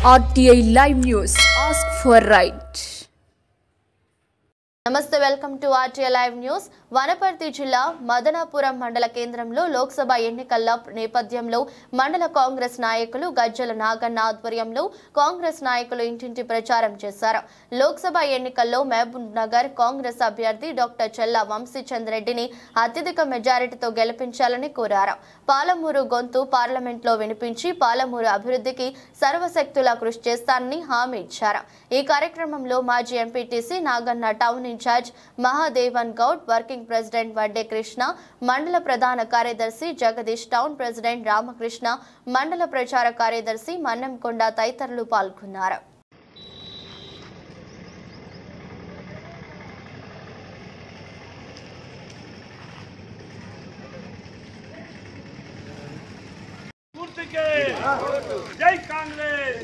RTI Live News. Ask for right. నమస్తే welcome to RTI live news. Wanaparthy జిల్లా మదనాపురం మండల కేంద్రంలో లోక్సభ ఎన్నికల నేపథ్యంలో మండల కాంగ్రెస్ నాయకులు గజ్జల నాగన్న ఆధ్వర్యంలో కాంగ్రెస్ నాయకులు ఇంటింటి ప్రచారం చేశారు. లోక్సభ ఎన్నికల్లో మహబూబ్ నగర్ కాంగ్రెస్ అభ్యర్థి డాక్టర్ చెల్ల వంశీచంద్ రెడ్డిని అత్యధిక మెజారిటీతో గెలిపించాలని కోరారు. పాలమూరు గొంతు పార్లమెంట్లో వినిపించి పాలమూరు అభివృద్ధికి సర్వశక్తులా కృషి చేస్తానని హామీ ఇచ్చారు. ఈ కార్యక్రమంలో మాజీ MPTC Naganna town incharge Mahadevan Goud, working president Vadde Krishna, మండల ప్రధాన కార్యదర్శి జగదీష్, టౌన్ ప్రెసిడెంట్ రామకృష్ణ, మండల ప్రచార కార్యదర్శి మన్నెంకొండ తదితరులు పాల్గొన్నారు. జై కాంగ్రెస్.